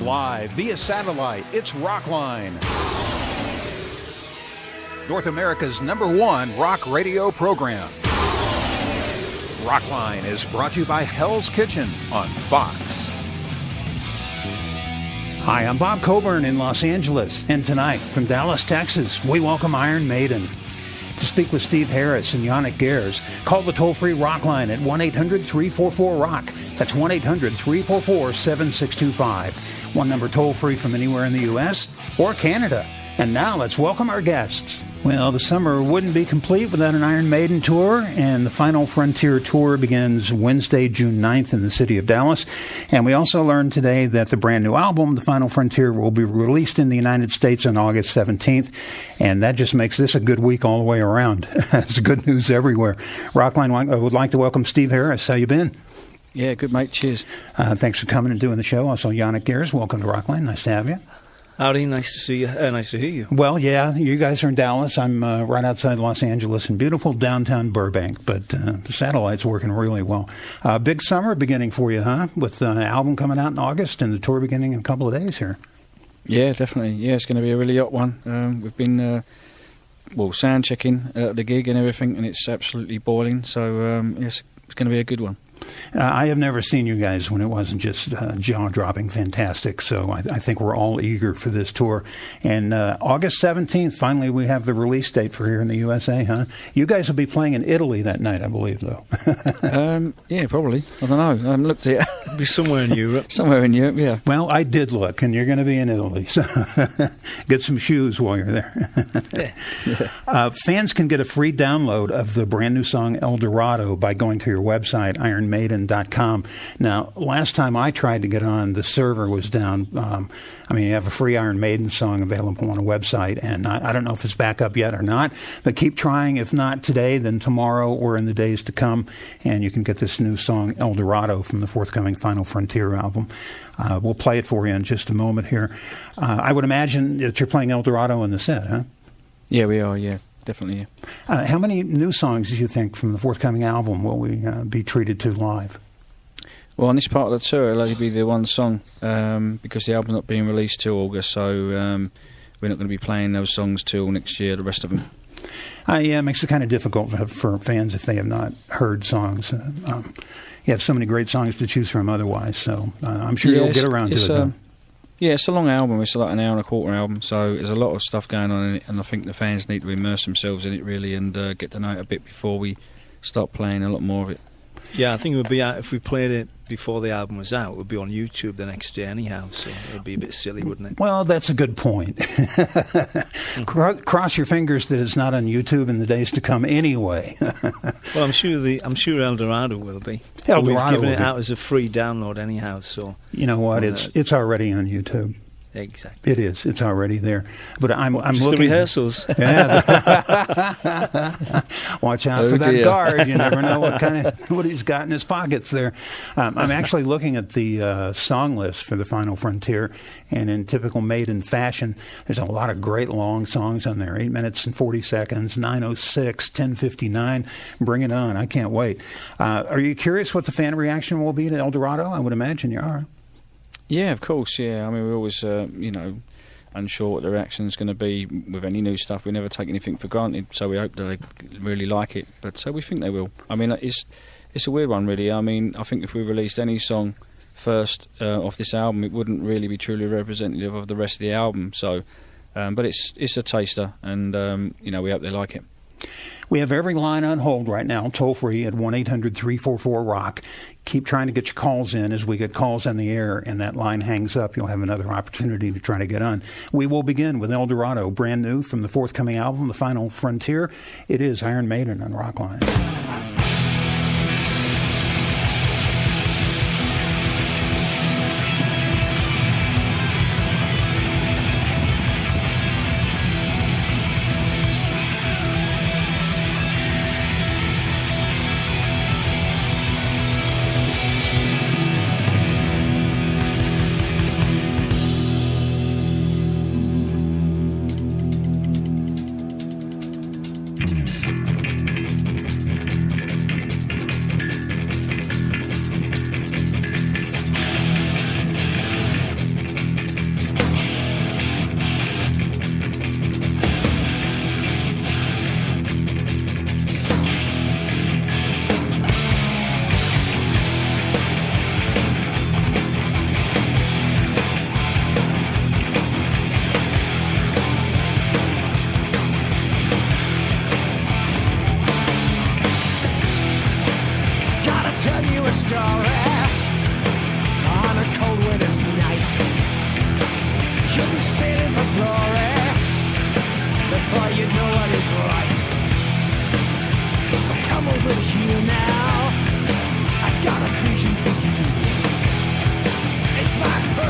Live via satellite, it's Rockline, North America's #1 rock radio program. Rockline is brought to you by Hell's Kitchen on Fox. Hi, I'm Bob Coburn in Los Angeles, and tonight from Dallas, Texas, we welcome Iron Maiden. To speak with Steve Harris and Janick Gers, call the toll-free Rockline at 1-800-344-ROCK. That's 1-800-344-7625. One number toll-free from anywhere in the U.S. or Canada. And now let's welcome our guests. Well, the summer wouldn't be complete without an Iron Maiden tour, and the Final Frontier tour begins Wednesday, June 9th in the city of Dallas. And we also learned today that the brand new album, The Final Frontier, will be released in the United States on August 17th, and that just makes this a good week all the way around. It's good news everywhere. Rockline, I would like to welcome Steve Harris. How you been? Yeah, good, mate. Cheers. Thanks for coming and doing the show. Also, Janick Gers, welcome to Rockline. Nice to have you. Howdy, nice to see you. Nice to hear you. Well, yeah, you guys are in Dallas. I'm right outside Los Angeles in beautiful downtown Burbank, but the satellite's working really well. Big summer beginning for you, huh? With the album coming out in August and the tour beginning in a couple of days here. Yeah, definitely. Yeah, it's going to be a really hot one. We've been, sound checking at the gig and everything, and it's absolutely boiling. So, yes, it's going to be a good one. I have never seen you guys when it wasn't just jaw-dropping fantastic, so I think we're all eager for this tour. And August 17th, finally, we have the release date for here in the USA, huh? You guys will be playing in Italy that night, I believe, though. Yeah, probably. I don't know. I haven't looked at it. It'll be somewhere in Europe. Somewhere in Europe, yeah. Well, I did look, and you're going to be in Italy, so get some shoes while you're there. Yeah. Fans can get a free download of the brand new song El Dorado by going to your website, ironmaiden.com. Now, last time I tried to get on, the server was down. You have a free Iron Maiden song available on a website, and I don't know if it's back up yet or not, but keep trying. If not today, then tomorrow or in the days to come, and you can get this new song, El Dorado, from the forthcoming Final Frontier album. We'll play it for you in just a moment here. I would imagine that you're playing El Dorado in the set, huh? Yeah, we are, yeah. Definitely, yeah. How many new songs do you think from the forthcoming album will we be treated to live? Well, on this part of the tour, it'll only be the one song because the album's not being released till August, so we're not going to be playing those songs till next year, the rest of them. Yeah, it makes it kind of difficult for fans if they have not heard songs. You have so many great songs to choose from otherwise, so I'm sure you'll get around to it, though. Yeah, it's a long album. It's like an hour and a quarter album, so there's a lot of stuff going on in it, and I think the fans need to immerse themselves in it, really, and get to know it a bit before we start playing a lot more of it. Yeah, I think it would be out if we played it before the album was out. It would be on YouTube the next day anyhow, so it would be a bit silly, wouldn't it? Well, that's a good point. Cross your fingers that it's not on YouTube in the days to come anyway. Well, I'm sure El Dorado will be. We've given it out as a free download anyhow, so you know what? It's already on YouTube. Exactly. It is. It's already there. But I'm just looking. The rehearsals. Yeah. Watch out for that guard. You never know what he's got in his pockets there. I'm actually looking at the song list for the Final Frontier, and in typical Maiden fashion, there's a lot of great long songs on there. 8 minutes and 40 seconds, 9:06, 10:59. Bring it on! I can't wait. Are you curious what the fan reaction will be to El Dorado? I would imagine you are. Yeah, of course, yeah. I mean, we're always, unsure what the reaction's going to be with any new stuff. We never take anything for granted, so we hope that they really like it. But so we think they will. I mean, it's a weird one, really. I mean, I think if we released any song first off this album, it wouldn't really be truly representative of the rest of the album. So, but it's a taster, and, we hope they like it. We have every line on hold right now, toll-free at 1-800-344-ROCK. Keep trying to get your calls in. As we get calls on the air and that line hangs up, you'll have another opportunity to try to get on. We will begin with El Dorado, brand new from the forthcoming album, The Final Frontier. It is Iron Maiden on Rockline.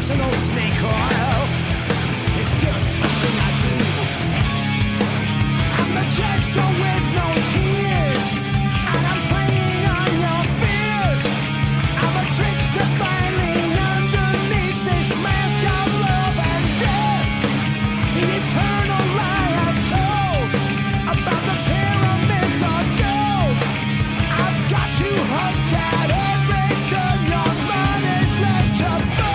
personal snake oil. It's just something I do. I'm the jester with no tears, and I'm playing on your fears. I'm a trickster smiling underneath this mask of love and death. The eternal lie I've told about the pyramids of gold. I've got you hooked at every turn. Your mind is left to burn.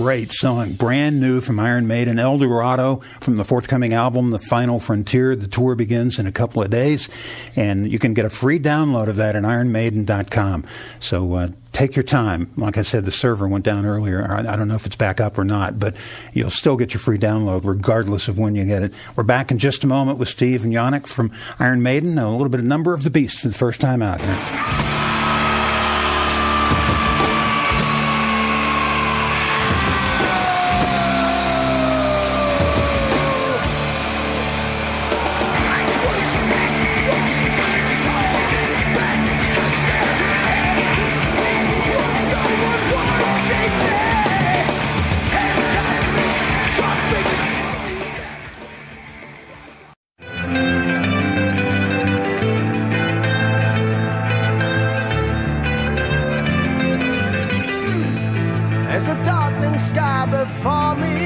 great song. Brand new from Iron Maiden, El Dorado, from the forthcoming album, The Final Frontier. The tour begins in a couple of days, and you can get a free download of that at ironmaiden.com. So take your time. Like I said, the server went down earlier. I don't know if it's back up or not, but you'll still get your free download regardless of when you get it. We're back in just a moment with Steve and Janick from Iron Maiden. A little bit of Number of the Beast for the first time out here.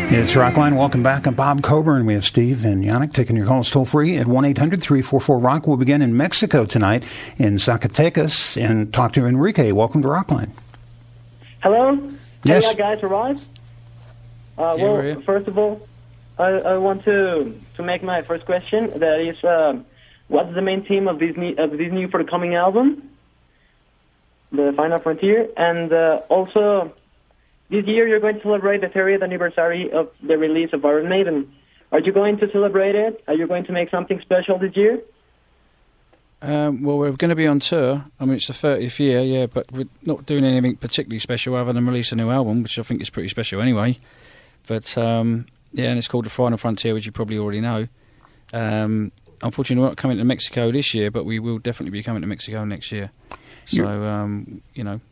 It's Rockline. Welcome back. I'm Bob Coburn. We have Steve and Janick taking your calls toll free at 1-800-344-ROCK. We'll begin in Mexico tonight in Zacatecas and talk to Enrique. Welcome to Rockline. Hello? Yes. Hey, guys, arrived? Well, first of all, I want to make my first question. That is, what's the main theme of this new forthcoming album, The Final Frontier? And also, this year you're going to celebrate the 30th anniversary of the release of Iron Maiden. Are you going to celebrate it? Are you going to make something special this year? Well, we're going to be on tour. I mean, it's the 30th year, yeah, but we're not doing anything particularly special other than release a new album, which I think is pretty special anyway. But, yeah, and it's called The Final Frontier, which you probably already know. Unfortunately, we're not coming to Mexico this year, but we will definitely be coming to Mexico next year. So,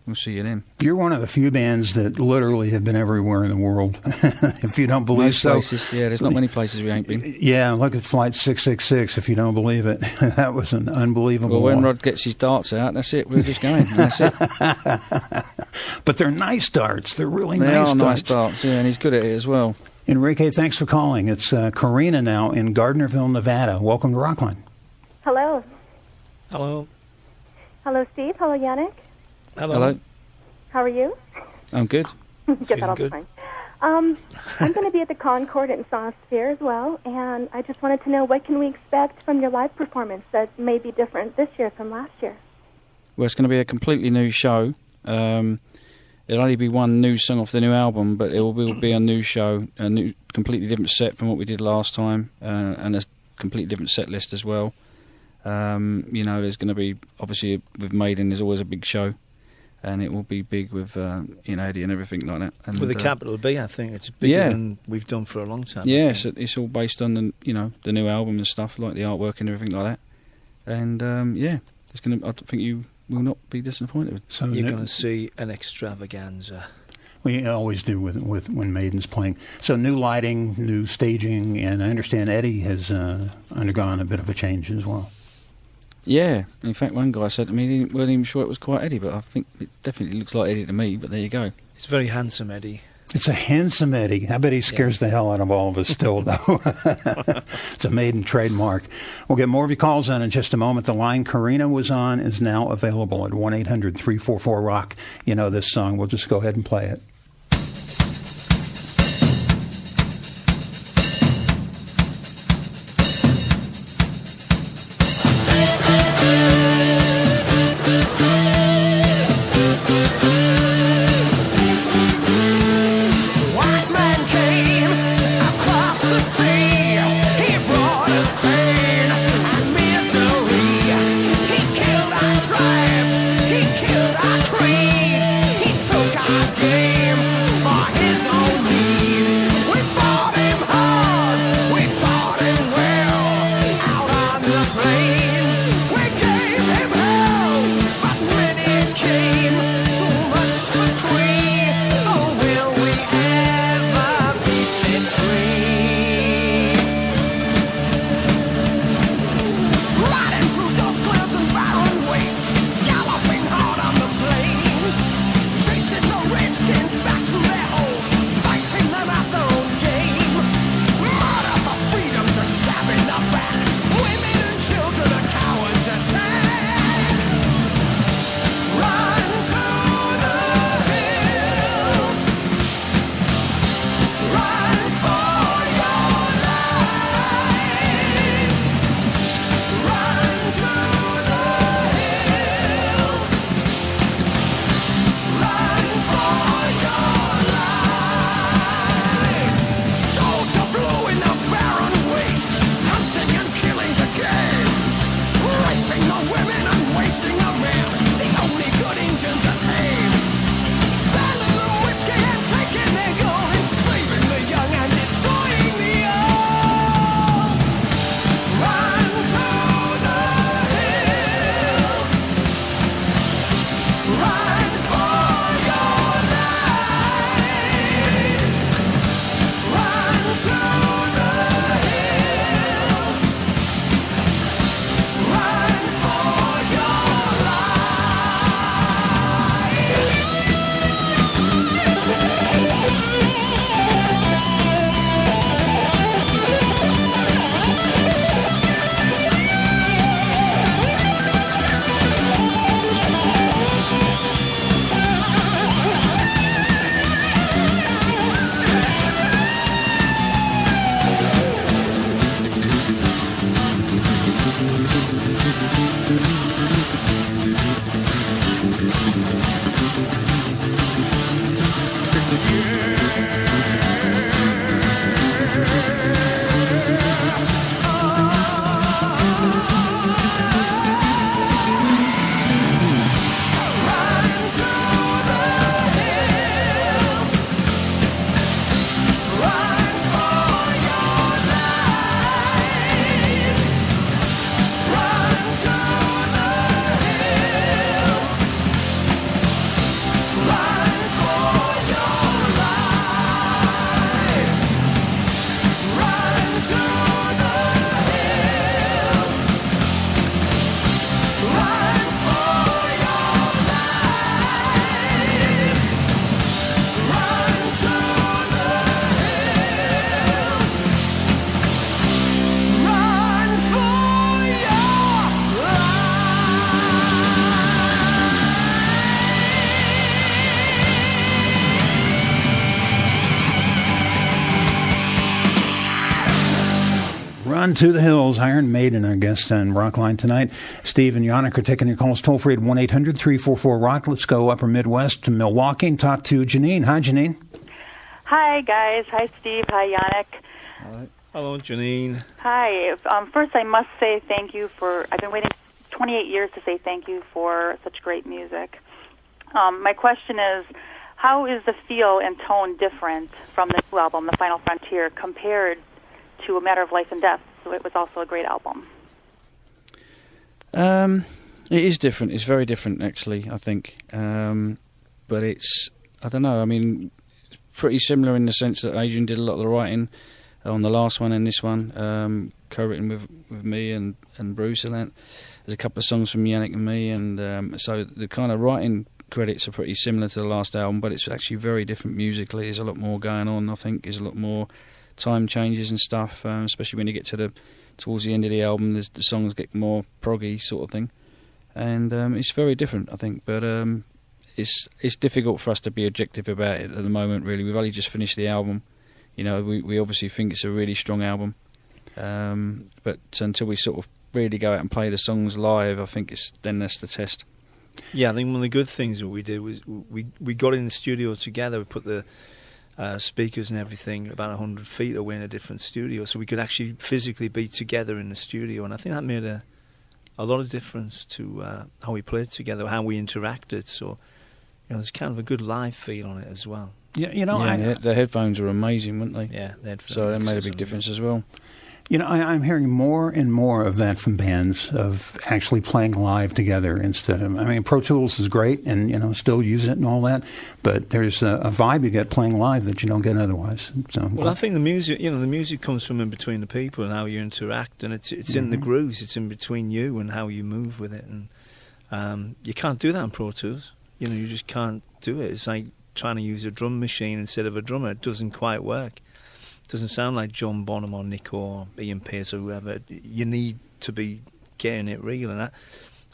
we'll see you then. You're one of the few bands that literally have been everywhere in the world, if you don't believe Most so. places, yeah, there's not many places we ain't been. Yeah, look at Flight 666, if you don't believe it. That was an unbelievable Well, when one. Rod gets his darts out, that's it. We're just going. That's it. But they're nice darts. They're really They nice are darts. nice darts, yeah, and he's good at it as well. Enrique, thanks for calling. It's Karina now in Gardnerville, Nevada. Welcome to Rockline. Hello. Hello. Hello, Steve. Hello, Janick. Hello. How are you? I'm good. Get that all the time. I'm going to be at the Encore in Sphere as well, and I just wanted to know, what can we expect from your live performance that may be different this year from last year? Well, it's going to be a completely new show. It'll only be one new song off the new album, but it will be a new show, a new, completely different set from what we did last time, and a completely different set list as well. There's going to be, obviously, with Maiden, there's always a big show, and it will be big with Eddie and everything like that. And, With a capital B, I think it's bigger than we've done for a long time. Yeah, it's all based on the new album and stuff, like the artwork and everything like that. And it's going to. I think you will not be disappointed. So you're going to see an extravaganza. We always do with when Maiden's playing. So new lighting, new staging, and I understand Eddie has undergone a bit of a change as well. Yeah, in fact, one guy said to me he wasn't even sure it was quite Eddie, but I think it definitely looks like Eddie to me. But there you go. He's very handsome, Eddie. It's a handsome Eddie. I bet he scares the hell out of all of us still, though. It's a Maiden trademark. We'll get more of your calls on in just a moment. The line Karina was on is now available at 1-800-344-ROCK. You know this song. We'll just go ahead and play it. White man came across the sea. He brought us pain and misery. He killed our tribes. He killed our creed. He took our game for his own need. We fought him hard. We fought him well. Out on the plains, we gave him hell. But when it came, so much for free. Oh, will we ever be set free? Riding through those clouds and barren wastes, galloping hard on the plains, chasing the redskins back to their holes, fighting them at their own game. Murder for freedom, they're stabbing the back. Women and children are to the hills. Iron Maiden, our guest on Rockline tonight. Steve and Janick are taking your calls toll free at 1-800-344-ROCK. Let's go upper Midwest to Milwaukee and talk to Janine. Hi, Janine. Hi, guys. Hi, Steve. Hi, Janick. Hi. Hello, Janine. Hi. First, I must say thank you for... I've been waiting 28 years to say thank you for such great music. My question is, how is the feel and tone different from this new album, The Final Frontier, compared to A Matter of Life and Death? So it was also a great album. It is different. It's very different, actually, I think. But it's... I don't know. I mean, it's pretty similar in the sense that Adrian did a lot of the writing on the last one and this one, co-written with me and Bruce. There's a couple of songs from Janick and me, and so the kind of writing credits are pretty similar to the last album, but it's actually very different musically. There's a lot more going on, I think. There's a lot more time changes and stuff, especially when you get towards the end of the album. The songs get more proggy sort of thing, and it's very different, I think. But it's difficult for us to be objective about it at the moment. Really, we've only just finished the album. You know, we obviously think it's a really strong album, but until we sort of really go out and play the songs live, I think that's the test. Yeah, I think one of the good things that we did was we got in the studio together. We put the speakers and everything about 100 feet away in a different studio, so we could actually physically be together in the studio. And I think that made a lot of difference to how we played together, how we interacted. So, there's kind of a good live feel on it as well. Yeah, the headphones were amazing, weren't they? Yeah, the headphones. So that made a big difference as well. I'm hearing more and more of that from bands, of actually playing live together instead of... I mean, Pro Tools is great and, still use it and all that, but there's a vibe you get playing live that you don't get otherwise. So, well, I think the music comes from in between the people and how you interact, and it's in the grooves, it's in between you and how you move with it, and you can't do that in Pro Tools. You just can't do it. It's like trying to use a drum machine instead of a drummer. It doesn't quite work. It doesn't sound like John Bonham or Nick or Ian Pearce or whoever. You need to be getting it real, and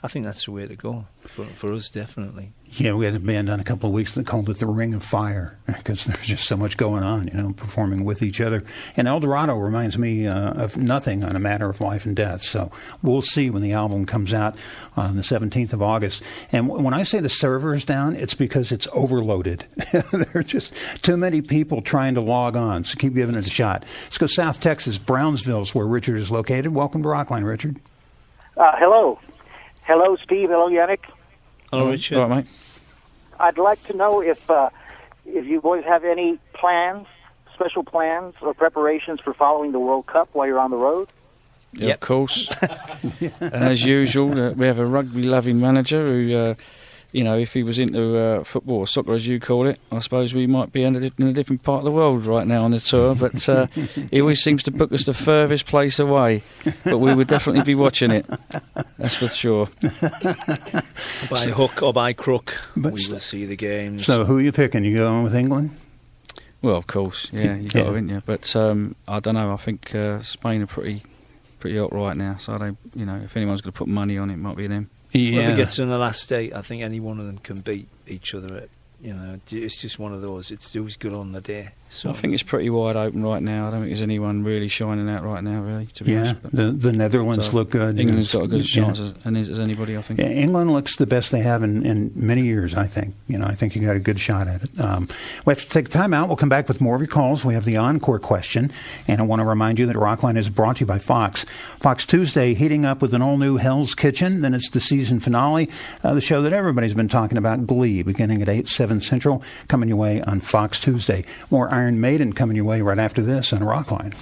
I think that's the way to go for us, definitely. Yeah, we had a band on a couple of weeks that called it the Ring of Fire because there's just so much going on, performing with each other. And El Dorado reminds me of nothing on A Matter of Life and Death. So we'll see when the album comes out on the 17th of August. And when I say the server's down, it's because it's overloaded. There are just too many people trying to log on. So keep giving it a shot. Let's go South Texas. Brownsville's where Richard is located. Welcome to Rockline, Richard. Hello. Hello, Steve. Hello, Janick. Hello, Richard. All right, mate. I'd like to know if you boys have any special plans or preparations for following the World Cup while you're on the road. Yeah, of course. And as usual, we have a rugby-loving manager who, if he was into football or soccer, as you call it, I suppose we might be in a different part of the world right now on the tour. But he always seems to book us the furthest place away. But we would definitely be watching it. That's for sure. By hook or by crook, we will see the games. So who are you picking? You going with England? Well, of course, yeah, you got to, haven't you? But I don't know. I think Spain are pretty hot right now. So if anyone's going to put money on it, it might be them. Yeah. Well, if it gets in the last 8, I think any one of them can beat each other. It's just one of those. It's who's good on the day. So I think it's pretty wide open right now. I don't think there's anyone really shining out right now, really, to be honest. The Netherlands look good. England's got a good chance as anybody, I think. Yeah, England looks the best they have in many years, I think. I think you got a good shot at it. We have to take time out. We'll come back with more of your calls. We have the Encore question, and I want to remind you that Rockline is brought to you by Fox. Fox Tuesday heating up with an all-new Hell's Kitchen. Then it's the season finale, the show that everybody's been talking about, Glee, beginning at 8/7 Central, coming your way on Fox Tuesday. More Iron Maiden coming your way right after this on Rockline.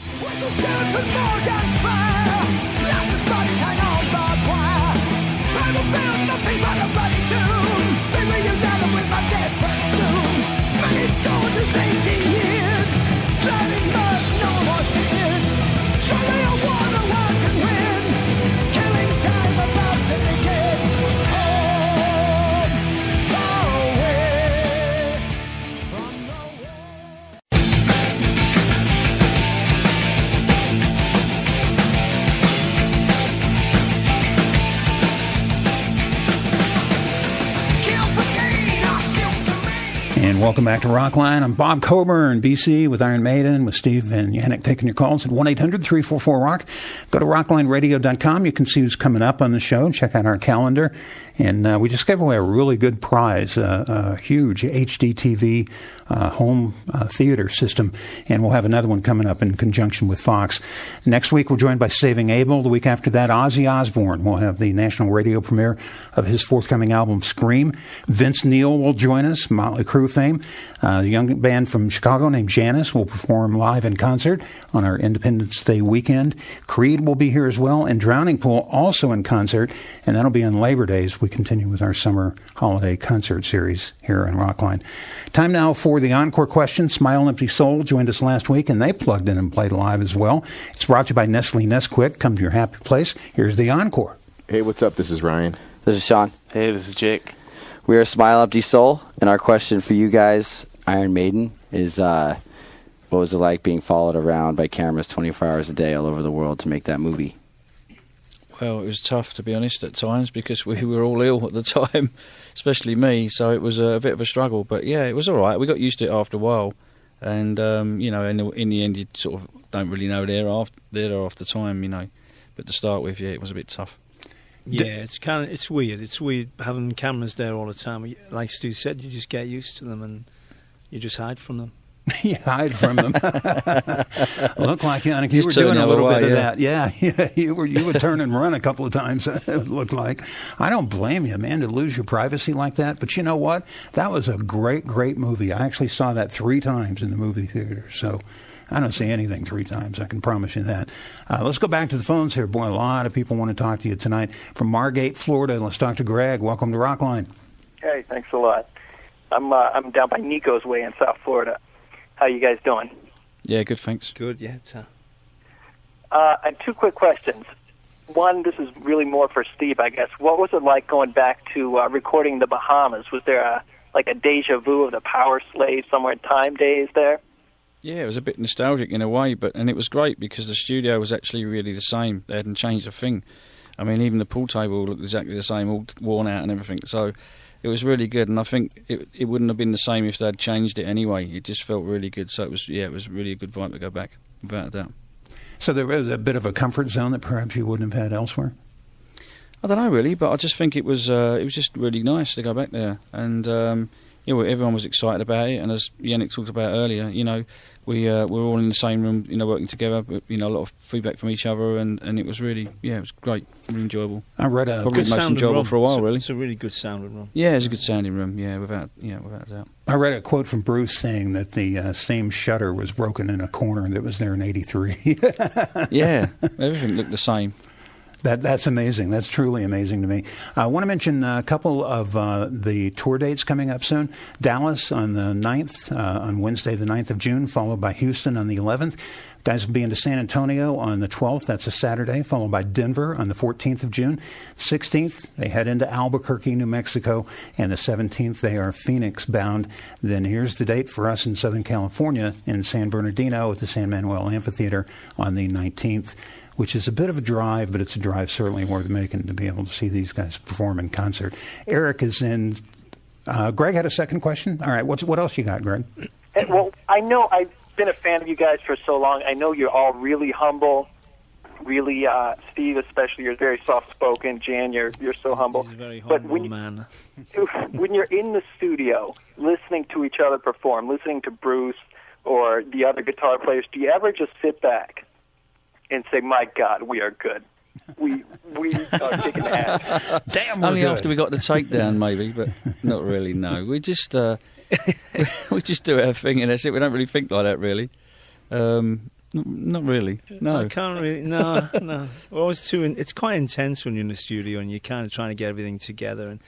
And welcome back to Rockline. I'm Bob Coburn, BC, with Iron Maiden, with Steve and Janick taking your calls at 1-800-344-ROCK. Go to rocklineradio.com. You can see who's coming up on the show. Check out our calendar. And we just gave away a really good prize, a huge HD TV home theater system. And we'll have another one coming up in conjunction with Fox. Next week, we're joined by Saving Abel. The week after that, Ozzy Osbourne. We'll have the national radio premiere of his forthcoming album, Scream. Vince Neil will join us, Motley Crue fame. A young band from Chicago named Janice will perform live in concert on our Independence Day weekend. Creed will be here as well, and Drowning Pool also in concert, and that'll be on Labor Day as we continue with our summer holiday concert series here on Rockline. Time now for the Encore question. Smile Empty Soul joined us last week, and they plugged in and played live as well. It's brought to you by Nestle Nesquik. Come to your happy place. Here's the Encore. Hey, what's up? This is Ryan. This is Sean. Hey, this is Jake. We are Smile Empty Soul, and our question for you guys, Iron Maiden, is what was it like being followed around by cameras 24 hours a day all over the world to make that movie? Well, it was tough, to be honest, at times, because we were all ill at the time, especially me, so it was a bit of a struggle. But, yeah, it was all right. We got used to it after a while, and, you know, in the end, you sort of don't really know there after time, you know. But to start with, yeah, it was a bit tough. Yeah, it's weird. It's weird having cameras there all the time. Like Stu said, you just get used to them and you just hide from them. You hide from them. Look like Janick, you were doing a little bit of that. Yeah, you would turn and run a couple of times. It looked like. I don't blame you, man, to lose your privacy like that. But you know what? That was a great, great movie. I actually saw that 3 times in the movie theater. So I don't see anything 3 times. I can promise you that. Let's go back to the phones here. Boy, a lot of people want to talk to you tonight. From Margate, Florida, let's talk to Greg. Welcome to Rockline. Hey, thanks a lot. I'm down by Nico's Way in South Florida. How you guys doing? Yeah, good, thanks. Good, yeah. I have 2 quick questions. One, this is really more for Steve, I guess. What was it like going back to recording the Bahamas? Was there a deja vu of the Power Slave Somewhere in Time days there? Yeah, it was a bit nostalgic in a way, and it was great because the studio was actually really the same. They hadn't changed a thing. I mean, even the pool table looked exactly the same, all worn out and everything. So it was really good, and I think it wouldn't have been the same if they'd changed it anyway. It just felt really good. So it was really a good vibe to go back, without a doubt. So there was a bit of a comfort zone that perhaps you wouldn't have had elsewhere? I don't know really, but I just think it was just really nice to go back there, and you know, everyone was excited about it. And as Janick talked about earlier, you know, we're all in the same room, you know, working together. You know, a lot of feedback from each other, and it was really, it was great, really enjoyable. I read probably the most enjoyable for a while, really. It's a really good sounding room. Yeah, it's a good sounding room. Yeah, without a doubt. I read a quote from Bruce saying that the same shutter was broken in a corner that was there in '83. Yeah, everything looked the same. That's amazing. That's truly amazing to me. I want to mention a couple of the tour dates coming up soon. Dallas on the 9th, on Wednesday the 9th of June, followed by Houston on the 11th. Guys will be into San Antonio on the 12th. That's a Saturday, followed by Denver on the 14th of June. 16th, they head into Albuquerque, New Mexico, and the 17th, they are Phoenix bound. Then here's the date for us in Southern California in San Bernardino at the San Manuel Amphitheater on the 19th. Which is a bit of a drive, but it's a drive certainly worth making to be able to see these guys perform in concert. Eric is in. Greg had a second question. All right, what else you got, Greg? Well, I know I've been a fan of you guys for so long. I know you're all really humble. Really, Steve especially, you're very soft-spoken. Jan, you're so humble. He's a very humble man. When you're in the studio, listening to each other perform, listening to Bruce or the other guitar players, do you ever just sit back and say, "My God, we are good. We are kicking ass"? Damn, only good. After we got the takedown, maybe, but not really. No, we just we just do our thing, and that's it. We don't really think like that, really. Not really. No, I can't really. No. Well, it's quite intense when you're in the studio and you're kind of trying to get everything together. And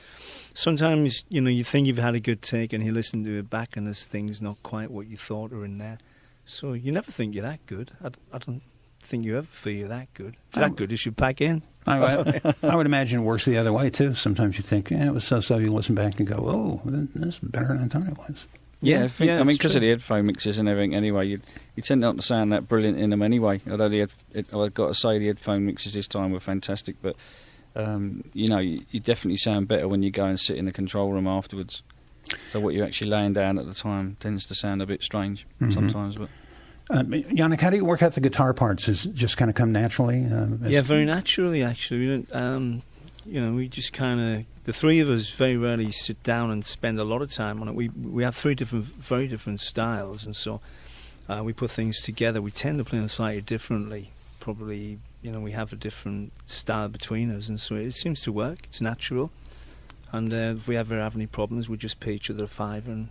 sometimes, you know, you think you've had a good take, and you listen to it back, and there's things not quite what you thought are in there. So you never think you're that good. I don't think you ever feel you're that good. If you're that good, you should pack in. I would imagine it works the other way, too. Sometimes you think, it was so-so. You listen back and go, oh, this is better than I thought it was. Yeah, I mean, because of the headphone mixes and everything anyway, you tend not to sound that brilliant in them anyway. Although I've got to say the headphone mixes this time were fantastic, but, you know, you definitely sound better when you go and sit in the control room afterwards. So what you're actually laying down at the time tends to sound a bit strange sometimes. But Janick, how do you work out the guitar parts? Is it just kind of come naturally? Yeah, very naturally, actually. We don't, we just kind of, the three of us very rarely sit down and spend a lot of time on it. We have very different styles, and so we put things together. We tend to play them slightly differently. Probably, we have a different style between us, and so it seems to work. It's natural. And if we ever have any problems, we just pay each other a $5 and,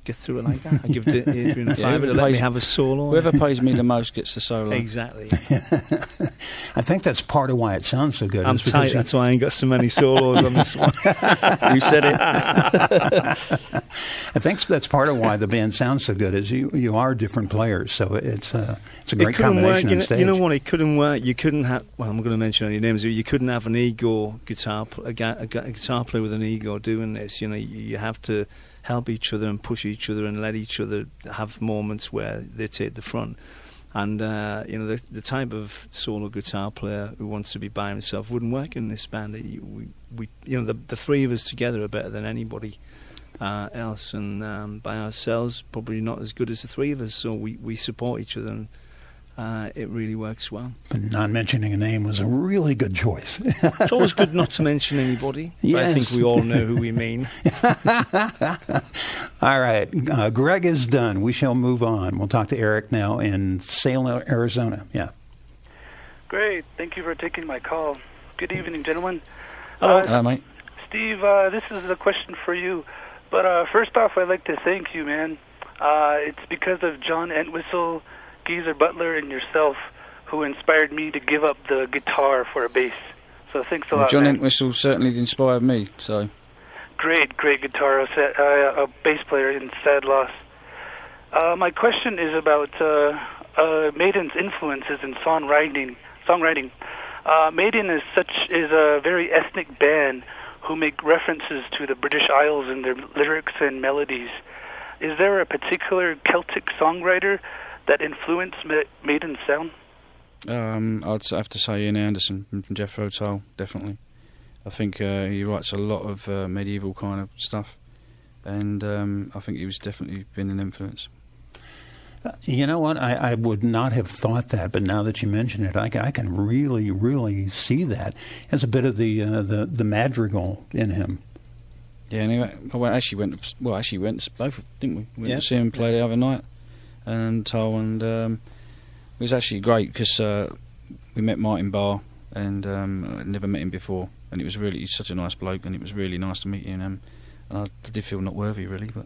get through it like that. I give Adrian a $5 to let me have a solo. Whoever pays me the most gets the solo. Exactly. I think that's part of why it sounds so good. I'm tight, that's why I ain't got so many solos on this one. You said it. I think that's part of why the band sounds so good, is you are different players, so it's a great combination on stage. You know what, it couldn't work. You couldn't have, well, I'm not going to mention any names, you couldn't have an ego guitar, a guitar player with an ego doing this. You have to help each other and push each other and let each other have moments where they take the front. And the type of solo guitar player who wants to be by himself wouldn't work in this band. The three of us together are better than anybody else, and by ourselves probably not as good as the three of us. So we support each other, and it really works well. But not mentioning a name was a really good choice. It's always good not to mention anybody. Yes. But I think we all know who we mean. All right. Greg is done. We shall move on. We'll talk to Eric now in Salem, Arizona. Yeah. Great. Thank you for taking my call. Good evening, gentlemen. Hello. Hello, mate. Steve, this is a question for you. But first off, I'd like to thank you, man. It's because of John Entwistle, Geezer Butler, and yourself who inspired me to give up the guitar for a bass. So thanks a lot, John man. Entwistle certainly inspired me, so... Great guitarist, a bass player in sad loss. My question is about Maiden's influences in songwriting. Maiden is a very ethnic band who make references to the British Isles in their lyrics and melodies. Is there a particular Celtic songwriter that influenced Maiden's sound? I'd have to say Ian Anderson from Jethro Tull, definitely. I think he writes a lot of medieval kind of stuff, and I think he was definitely been an influence. You know what? I would not have thought that, but now that you mention it, I can really, really see that. There's a bit of the madrigal in him. Yeah, anyway, actually went both, didn't we? We went to see him play the other night, and Tull, and it was actually great because we met Martin Barr, and I'd never met him before, and he's such a nice bloke, and it was really nice to meet him. And I did feel not worthy, really, but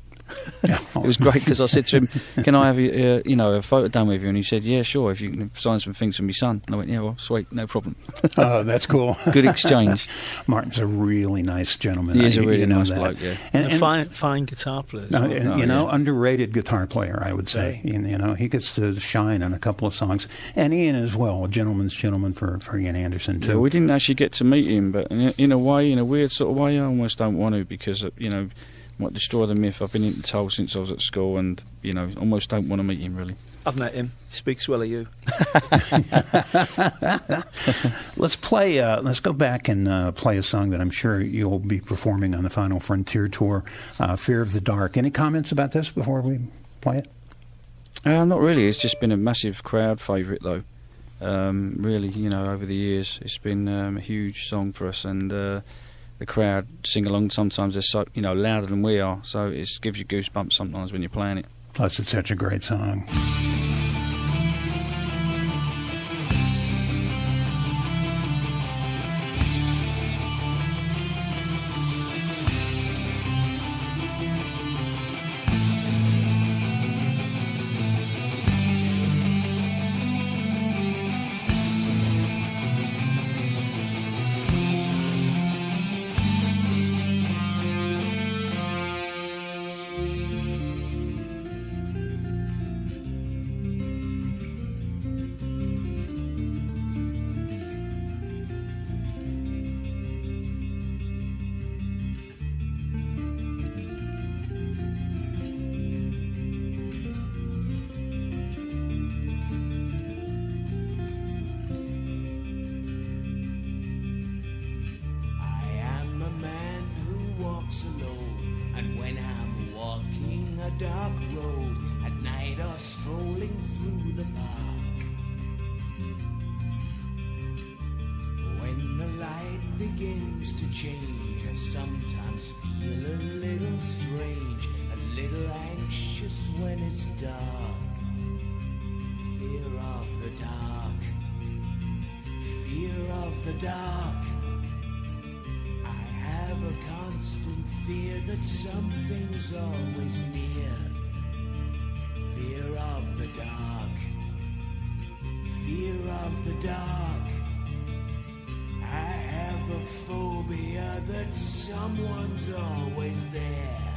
it was great because I said to him, "Can I have a photo done with you?" And he said, "Yeah, sure. If you can sign some things for my son." And I went, "Yeah, well, sweet, no problem." Oh, that's cool. Good exchange. Martin's a really nice gentleman. He is a really nice bloke, yeah. And fine guitar player. Underrated guitar player, I would say. Yeah. He gets to shine on a couple of songs, and Ian as well, a gentleman's gentleman for Ian Anderson too. Yeah, we didn't actually get to meet him, but in a weird sort of way, I almost don't want to because might destroy the myth. I've been into Tull since I was at school, and almost don't want to meet him really. I've met him. He speaks well of you. Let's go back and play a song that I'm sure you'll be performing on the Final Frontier tour, "Fear of the Dark." Any comments about this before we play it? Not really. It's just been a massive crowd favourite, though. Really, over the years, it's been a huge song for us, and the crowd sing along. Sometimes they're so louder than we are, so it gives you goosebumps sometimes when you're playing it. Plus, it's such a great song. dark road at night or strolling through the park. When the light begins to change, I sometimes feel a little strange, a little anxious when it's dark. Fear of the dark, fear of the dark. I have a constant fear that something's always near. Fear of the dark, fear of the dark. I have a phobia that someone's always there.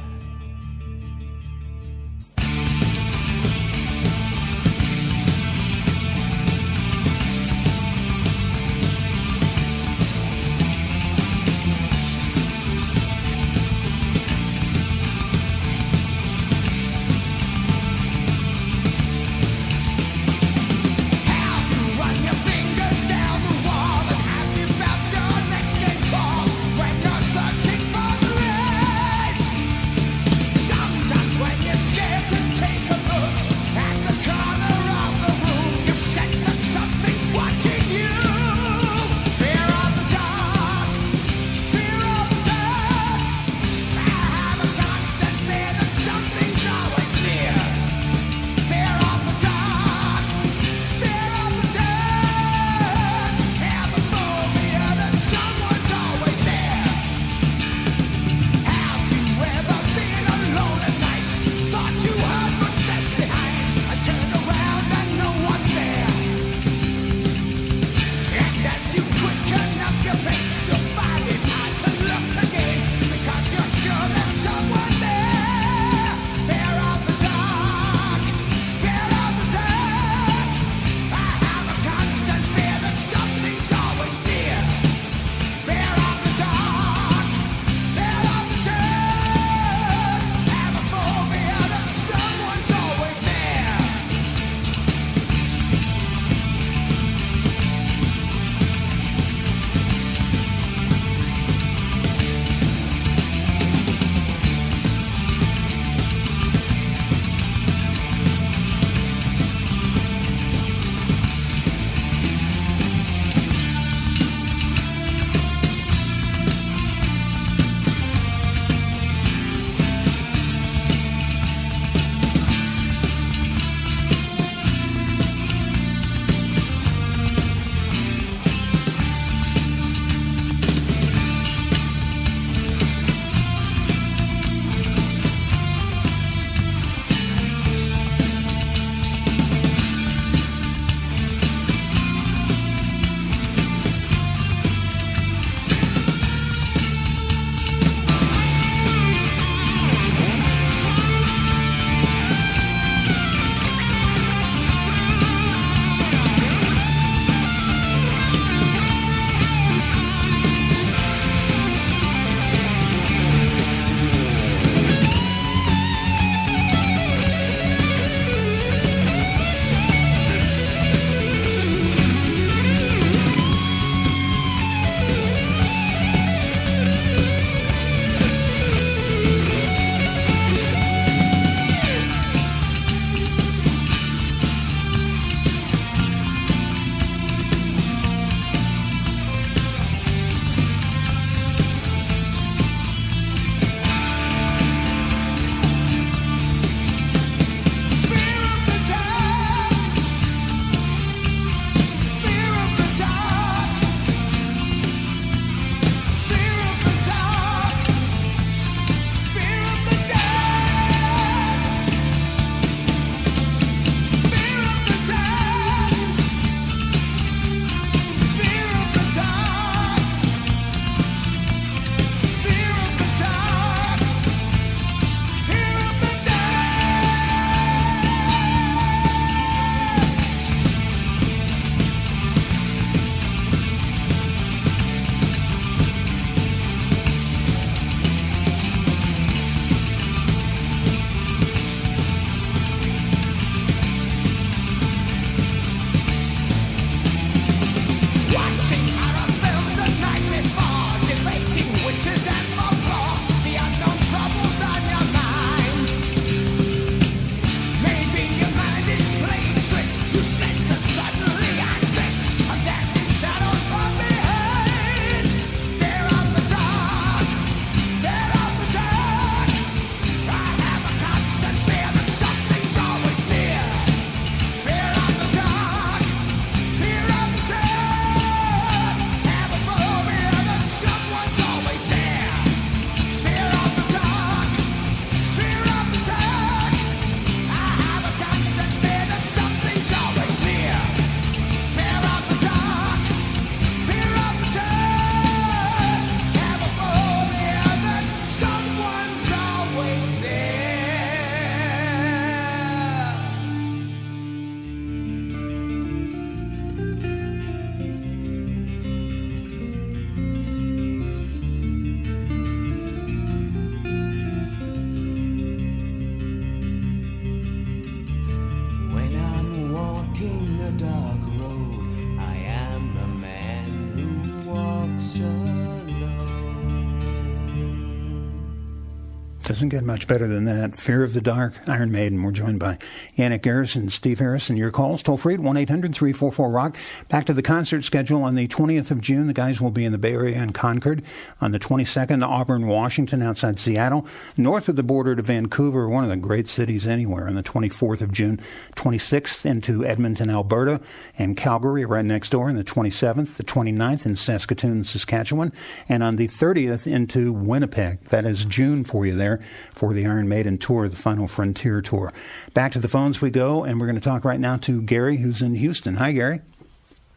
Doesn't get much better than that. Fear of the Dark, Iron Maiden. We're joined by Janick, Gers, and Steve Harris. And your calls, toll free at 1-800-344-ROCK. Back to the concert schedule on the 20th of June. The guys will be in the Bay Area and Concord. On the 22nd, Auburn, Washington, outside Seattle. North of the border to Vancouver, one of the great cities anywhere. On the 24th of June, 26th into Edmonton, Alberta, and Calgary, right next door. On the 27th, the 29th in Saskatoon, Saskatchewan. And on the 30th into Winnipeg. That is June for you there, for the Iron Maiden tour, the Final Frontier tour. Back to the phones we go, and we're going to talk right now to Gary, who's in Houston. Hi, Gary.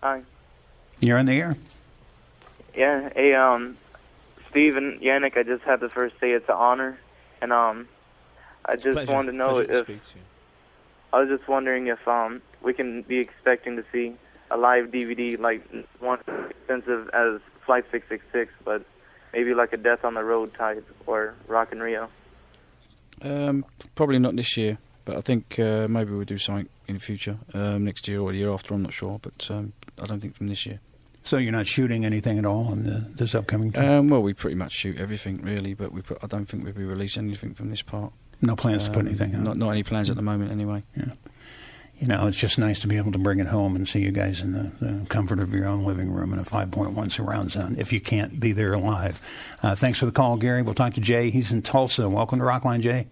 Hi. You're on the air. Yeah. Hey, Steve and Janick, I just have to first say it's an honor, and I just wanted to know if I was just wondering if we can be expecting to see a live DVD like one as expensive as Flight 666, but maybe like a Death on the Road type or Rock in Rio. Probably not this year, but I think maybe we'll do something in the future, next year or the year after. I'm not sure, but I don't think from this year. So you're not shooting anything at all in this upcoming tour? Well, we pretty much shoot everything really, but I don't think we'll be releasing anything from this part. No plans to put anything out? Not any plans at the moment, anyway. Yeah. You know, it's just nice to be able to bring it home and see you guys in the comfort of your own living room in a 5.1 surround sound, if you can't be there live. Thanks for the call, Gary. We'll talk to Jay. He's in Tulsa. Welcome to Rockline, Jay.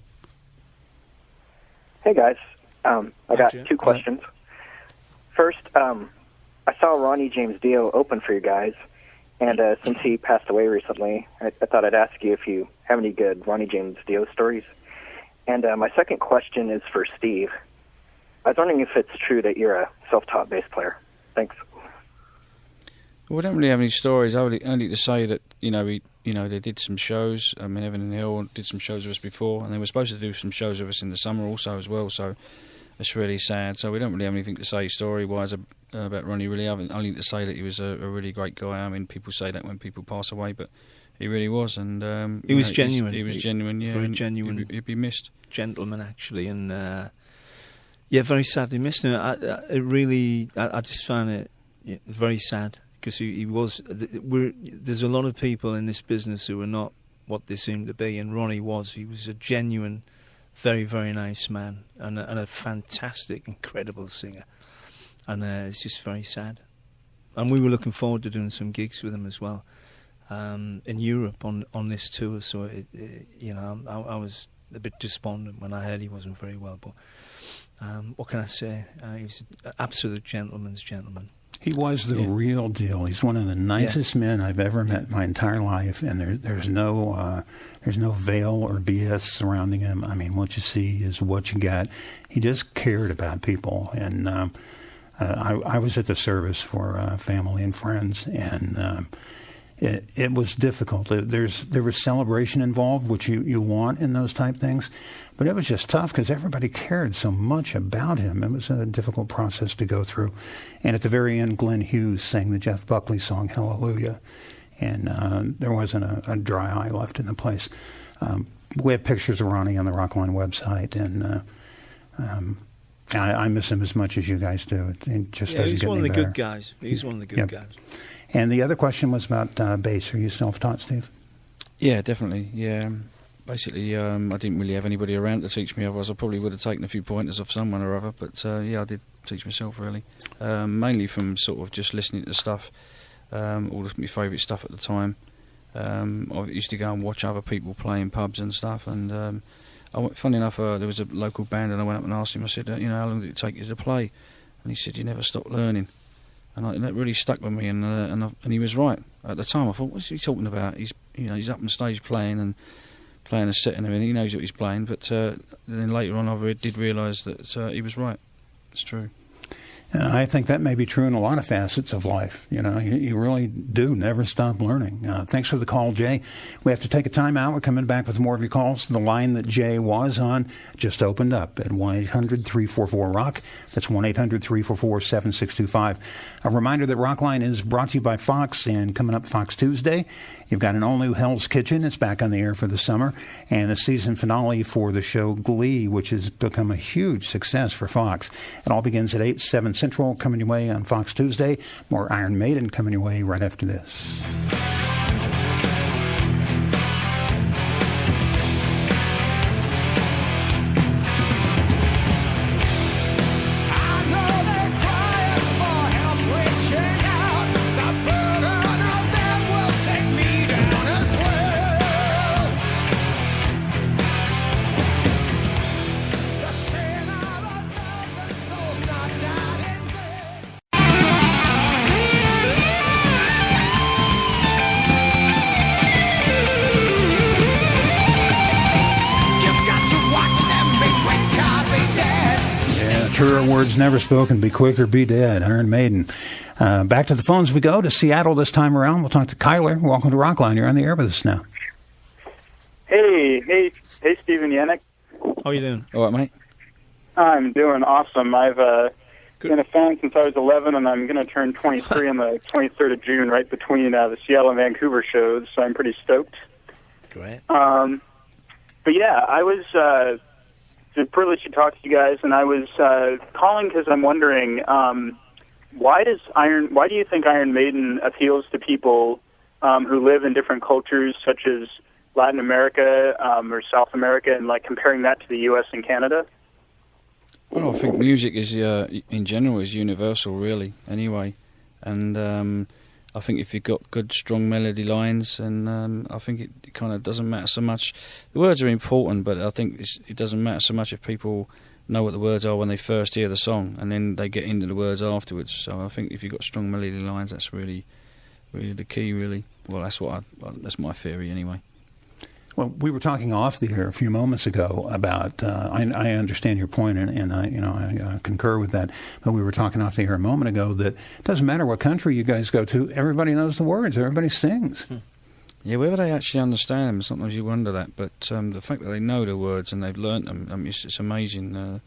Hey, guys. I got two questions. First, I saw Ronnie James Dio open for you guys, and since he passed away recently, I thought I'd ask you if you have any good Ronnie James Dio stories. And my second question is for Steve. I was wondering if it's true that you're a self-taught bass player. Thanks. Well, we don't really have any stories. Only to say that they did some shows. I mean, Evan and Hill did some shows with us before, and they were supposed to do some shows with us in the summer also as well. So it's really sad. So we don't really have anything to say story-wise about Ronnie. Really, only to say that he was a really great guy. I mean, people say that when people pass away, but he really was, and he was genuine. He was genuine. Yeah, very genuine. He'd be missed. Gentleman, actually, and. Yeah, very sadly missed him. I just found it very sad because he was. There's a lot of people in this business who are not what they seem to be, and Ronnie was. He was a genuine, very, very nice man and a fantastic, incredible singer. And it's just very sad. And we were looking forward to doing some gigs with him as well in Europe on this tour. So I was a bit despondent when I heard he wasn't very well, but. What can I say? He was an absolute gentleman's gentleman. He was the real deal. He's one of the nicest men I've ever met in my entire life, and there's no veil or BS surrounding him. I mean, what you see is what you get. He just cared about people, and I was at the service for family and friends, and it was difficult. There was celebration involved, which you want in those type things. But it was just tough because everybody cared so much about him. It was a difficult process to go through. And at the very end, Glenn Hughes sang the Jeff Buckley song, Hallelujah. And there wasn't a dry eye left in the place. We have pictures of Ronnie on the Rockline website, and I miss him as much as you guys do. It just doesn't get any better. He's one of the good guys. He's one of the good guys. And the other question was about bass. Are you self-taught, Steve? Yeah, definitely. Yeah. Basically, I didn't really have anybody around to teach me. Otherwise, I probably would have taken a few pointers off someone or other. But I did teach myself really, mainly from sort of just listening to stuff, all of my favourite stuff at the time. I used to go and watch other people play in pubs and stuff. And funny enough, there was a local band, and I went up and asked him. I said, how long did it take you to play? And he said, you never stop learning. And that really stuck with me. And he was right at the time. I thought, what's he talking about? He's up on stage playing a set and everything. He knows what he's playing, but then later on I did realise that he was right. It's true. And I think that may be true in a lot of facets of life. You really do never stop learning. Thanks for the call, Jay. We have to take a time out. We're coming back with more of your calls. The line that Jay was on just opened up at 1-800-344-ROCK. That's 1-800-344-7625. A reminder that Rockline is brought to you by Fox, and coming up Fox Tuesday, you've got an all-new Hell's Kitchen. It's back on the air for the summer, and the season finale for the show Glee, which has become a huge success for Fox. It all begins at 7 Central, coming your way on Fox Tuesday. More Iron Maiden coming your way right after this. truer words never spoken. Be quick or be dead. Iron Maiden. Back to the phones we go to Seattle this time around. We'll talk to Kyler. Welcome to Rockline. You're on the air with us now. Hey, Steve and Janick. How are you doing? All right, mate. I'm doing awesome. I've been a fan since I was 11, and I'm going to turn 23 on the 23rd of June, right between the Seattle and Vancouver shows, so I'm pretty stoked. Great. But yeah, I was it's a privilege to talk to you guys, and I was calling because I'm wondering, why do you think Iron Maiden appeals to people who live in different cultures, such as Latin America or South America, and like comparing that to the U.S. and Canada? Well, I think music is, in general, is universal, really. Anyway, and I think if you've got good, strong melody lines, and I think it kind of doesn't matter so much. The words are important, but I think it doesn't matter so much if people know what the words are when they first hear the song, and then they get into the words afterwards. So I think if you've got strong melody lines, that's really, really the key. Really, well, that's my theory anyway. Well, we were talking off the air a few moments ago about. I understand your point, and I concur with that. But we were talking off the air a moment ago that it doesn't matter what country you guys go to, everybody knows the words, everybody sings. Yeah, whether they actually understand them, sometimes you wonder that. But the fact that they know the words and they've learnt them, it's amazing,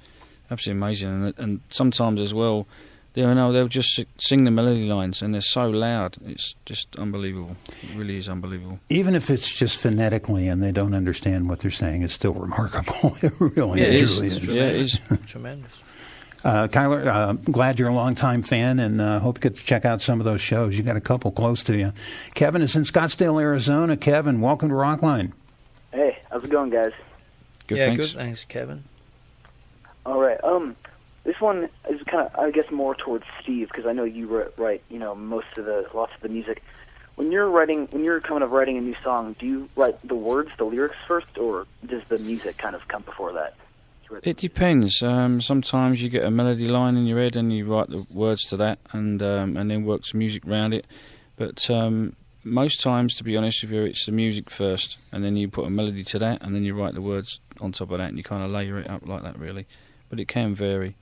absolutely amazing. And sometimes as well, they'll just sing the melody lines, and they're so loud. It's just unbelievable. It really is unbelievable. Even if it's just phonetically and they don't understand what they're saying, it's still remarkable. It really is. Yeah, it is. Tremendous. Kyler, glad you're a longtime fan, and hope you get to check out some of those shows. You got a couple close to you. Kevin is in Scottsdale, Arizona. Kevin, welcome to Rockline. Hey, how's it going, guys? Good, thanks. Good. Thanks, Kevin. All right. This one is kind of, I guess, more towards Steve, because I know you write, lots of the music. When you're kind of writing a new song, do you write the words, the lyrics first, or does the music kind of come before that? It depends. Sometimes you get a melody line in your head and you write the words to that, and then work some music around it. But most times, to be honest with you, it's the music first, and then you put a melody to that, and then you write the words on top of that, and you kind of layer it up like that, really. But it can vary.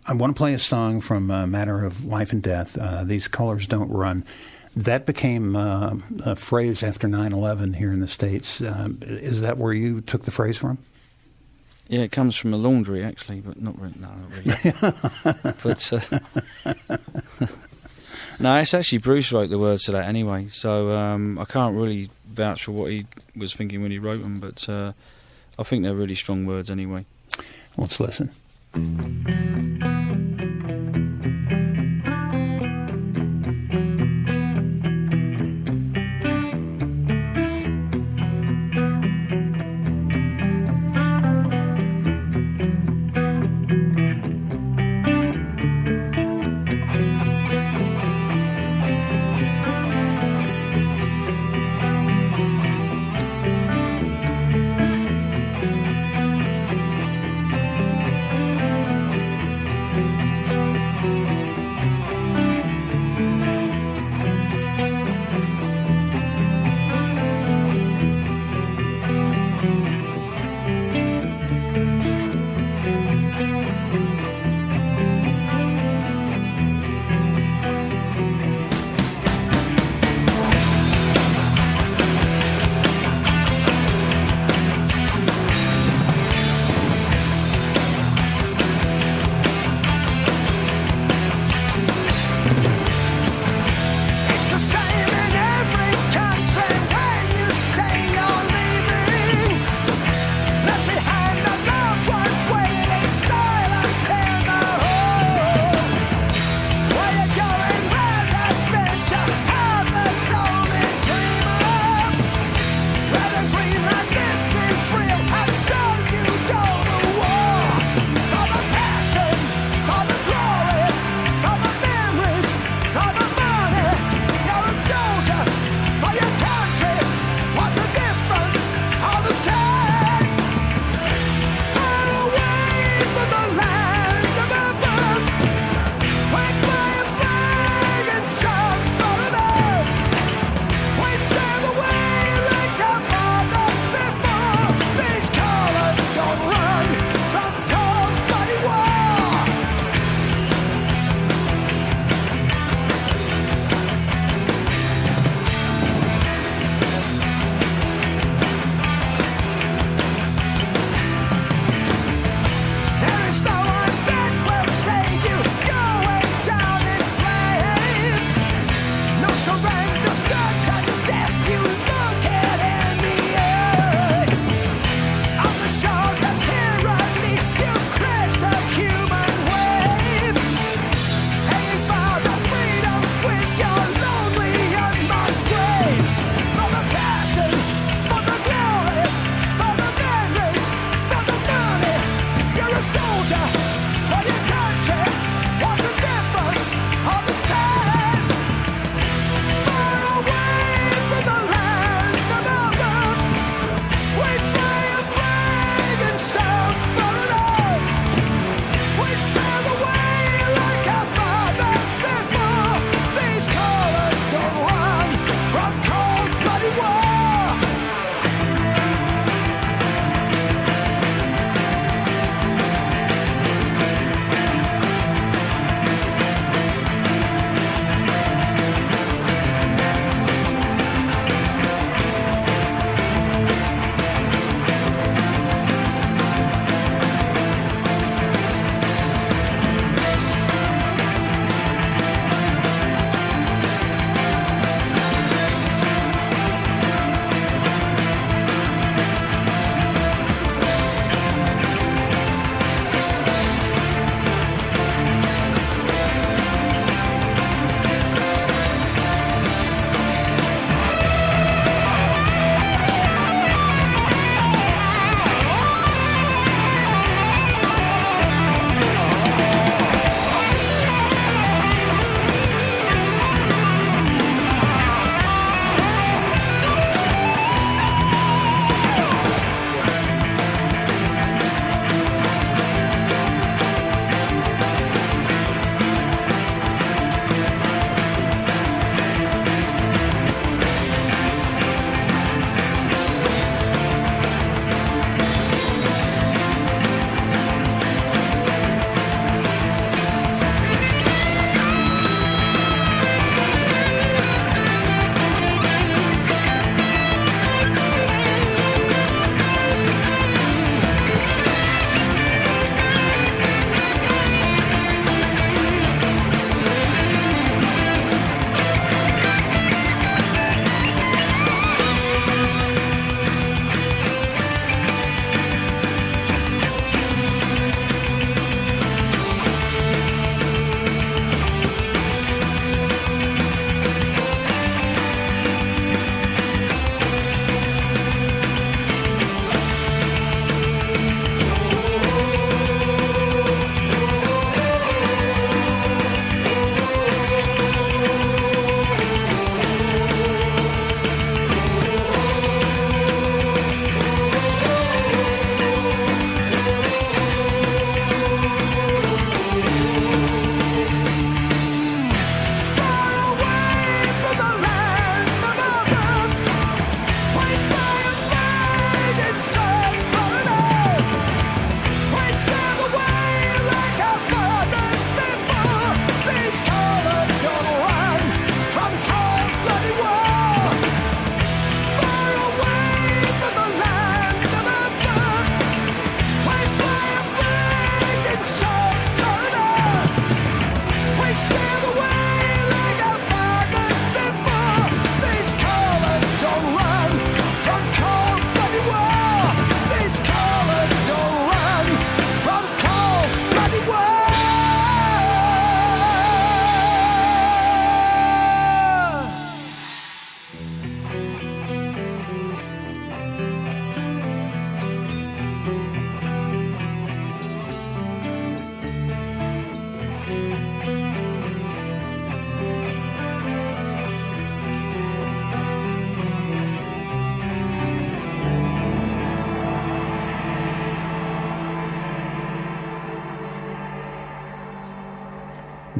I want to play a song from Matter of Life and Death, These Colors Don't Run. That became a phrase after 9/11 here in the States. Is that where you took the phrase from? Yeah, it comes from a laundry, actually, but not really. No, not really. But no, it's actually Bruce wrote the words to that anyway, so I can't really vouch for what he was thinking when he wrote them, but I think they're really strong words anyway. Let's listen.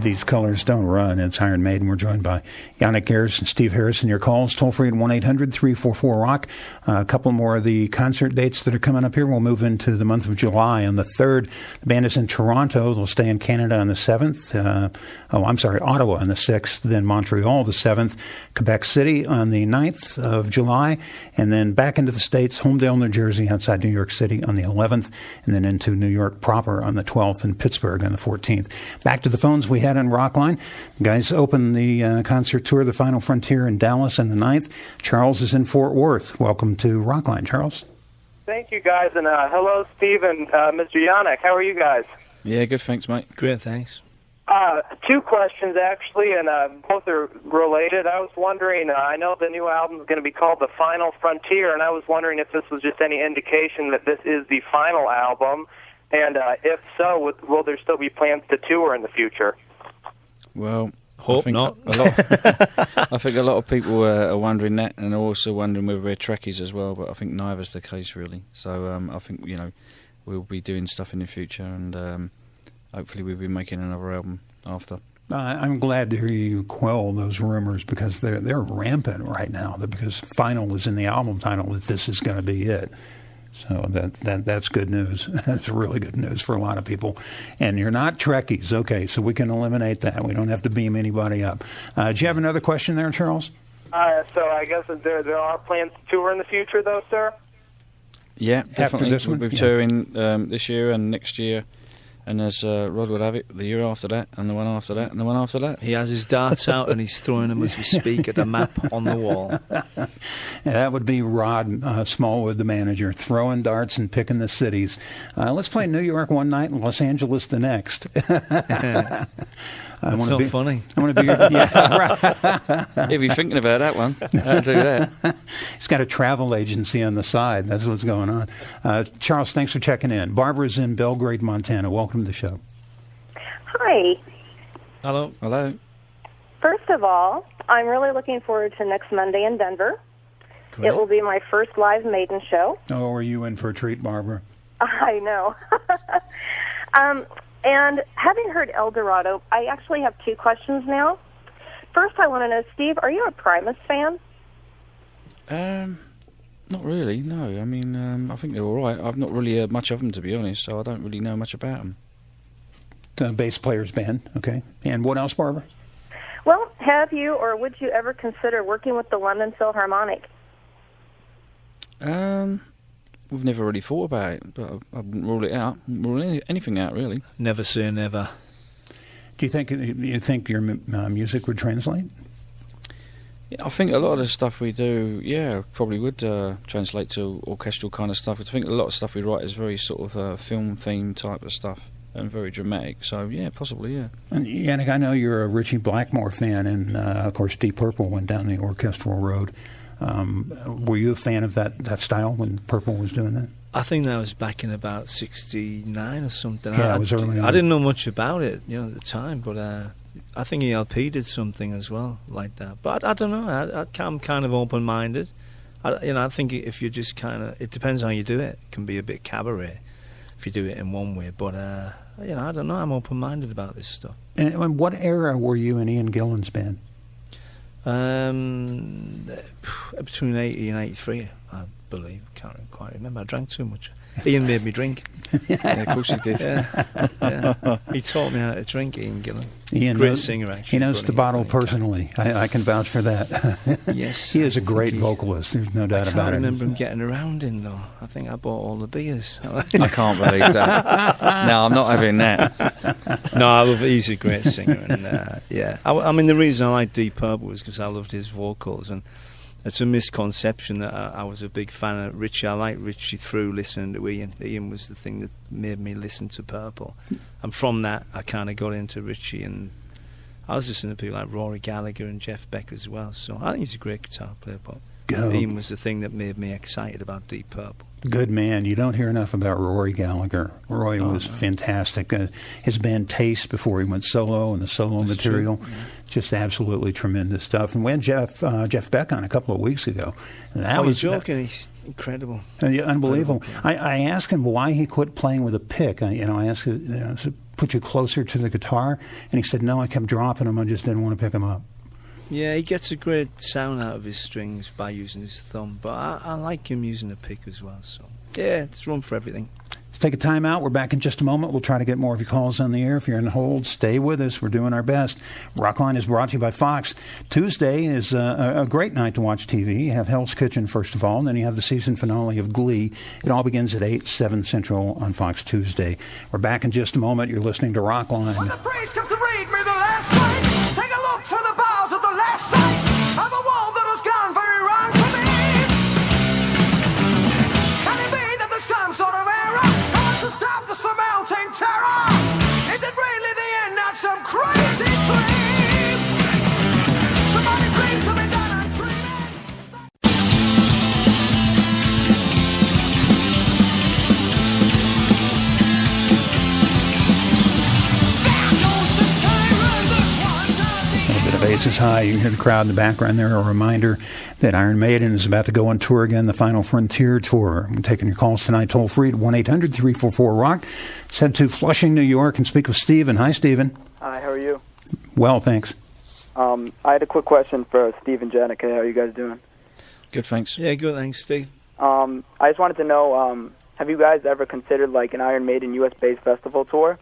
These Colors Don't Run. It's Iron Maiden. We're joined by Janick, Gers, and Steve Harrison. Your calls toll free at 1-800-344-ROCK. A couple more of the concert dates that are coming up here. We'll move into the month of July. On the 3rd, the band is in Toronto. They'll stay in Canada on the 7th. Ottawa on the 6th, then Montreal the 7th, Quebec City on the 9th of July, and then back into the States, Homedale, New Jersey, outside New York City on the 11th, and then into New York proper on the 12th, and Pittsburgh on the 14th. Back to the phones we had on Rockline. The guys open the concert tour, The Final Frontier, in Dallas on the 9th. Charles is in Fort Worth. Welcome to Rockline, Charles. Thank you, guys, and hello, Steve and Mr. Janick. How are you guys? Yeah, good, thanks, mate. Great, thanks. 2 questions, actually, and both are related. I was wondering, I know the new album is going to be called The Final Frontier, and I was wondering if this was just any indication that this is the final album, and if so, will there still be plans to tour in the future? Well, hope not. I think a lot of people are wondering that, and are also wondering whether we're Trekkies as well, but I think neither's the case, really. So I think, we'll be doing stuff in the future, and hopefully we'll be making another album after. I'm glad to hear you quell those rumors, because they're rampant right now, because final is in the album title, that this is going to be it. So that's good news. That's really good news for a lot of people. And you're not Trekkies. Okay, so we can eliminate that. We don't have to beam anybody up. Do you have another question there, Charles? So I guess there are plans to tour in the future, though, sir? Yeah, definitely. After this one? We'll be touring this year and next year. And as Rod would have it, the year after that, and the one after that, and the one after that. He has his darts out and he's throwing them as we speak at the map on the wall. Yeah, that would be Rod Smallwood, the manager, throwing darts and picking the cities. Let's play New York one night and Los Angeles the next. That's so funny. I want to be yeah, right. He'll be thinking about that one. How to do that. He's got a travel agency on the side. That's what's going on. Charles, thanks for checking in. Barbara's in Belgrade, Montana. Welcome to the show. Hi. Hello. Hello. First of all, I'm really looking forward to next Monday in Denver. Great. It will be my first live Maiden show. Oh, are you in for a treat, Barbara? I know. And having heard El Dorado, I actually have 2 questions now. First, I want to know, Steve, are you a Primus fan? Not really, no. I mean, I think they're all right. I've not really heard much of them, to be honest, so I don't really know much about them. Bass player's band, okay. And what else, Barbara? Well, have you or would you ever consider working with the London Philharmonic? We've never really thought about it, but I wouldn't rule it out. Rule anything out, really. Never say never. Do you think your music would translate? Yeah, I think a lot of the stuff we do, probably would translate to orchestral kind of stuff. I think a lot of stuff we write is very sort of film theme type of stuff and very dramatic. So yeah, possibly, yeah. And Janick, I know you're a Richie Blackmore fan, and of course Deep Purple went down the orchestral road. Were you a fan of that style when Purple was doing that? I think that was back in about 69 or something. Yeah, it was early on. I didn't know much about it, at the time, but I think ELP did something as well like that. But I don't know. I'm kind of open-minded. I think if you just it depends how you do it. It can be a bit cabaret if you do it in one way. But I don't know. I'm open-minded about this stuff. And what era were you in Ian Gillan's band? Between 80 and 83, I believe. Can't quite remember. I drank too much. Ian made me drink. Yeah, of course he did. Yeah. He taught me how to drink, Ian Gillan. Great singer, actually. He knows the bottle personally. I can vouch for that. Yes. He is a great vocalist. There's no doubt about it. I remember him getting around in, though. I think I bought all the beers. I can't believe that. No, I'm not having that. No, he's a great singer. And yeah. I mean, the reason I like Deep Purple was because I loved his vocals. And it's a misconception that I was a big fan of Richie. I liked Richie through listening to Ian. Ian was the thing that made me listen to Purple. And from that, I kind of got into Richie. And I was listening to people like Rory Gallagher and Jeff Beck as well. So I think he's a great guitar player. But Ian was the thing that made me excited about Deep Purple. Good man. You don't hear enough about Rory Gallagher. Roy was fantastic. His band Taste before he went solo, and the solo material, just absolutely tremendous stuff. And we had Jeff Beck on a couple of weeks ago. And that was you're joking. He's incredible. Unbelievable. I asked him why he quit playing with a pick. I asked him, put you closer to the guitar? And he said, no, I kept dropping them. I just didn't want to pick them up. Yeah, he gets a great sound out of his strings by using his thumb, but I like him using the pick as well. So, yeah, it's room for everything. Let's take a time out. We're back in just a moment. We'll try to get more of your calls on the air. If you're on hold, stay with us. We're doing our best. Rockline is brought to you by Fox. Tuesday is a great night to watch TV. You have Hell's Kitchen, first of all, and then you have the season finale of Glee. It all begins at 8, 7 Central on Fox Tuesday. We're back in just a moment. You're listening to Rockline. When the priest comes to read me the last night, take a look to the bowels of the last sight of a world that has gone very wrong for me. Can it be that there's some sort of error? To stop the surmounting terror. Is it really the end, not some crazy dream? Somebody please tell me that I'm dreaming. A little bit of Aces High. You can hear the crowd in the background there. A reminder that Iron Maiden is about to go on tour again, the Final Frontier Tour. I'm taking your calls tonight, toll free at 1-800-344-ROCK. Let's head to Flushing, New York, and speak with Stephen. Hi, Stephen. Hi, how are you? Well, thanks. I had a quick question for Steve and Janick. How are you guys doing? Good, thanks. Yeah, good, thanks, Steve. I just wanted to know, have you guys ever considered like an Iron Maiden U.S.-based festival tour?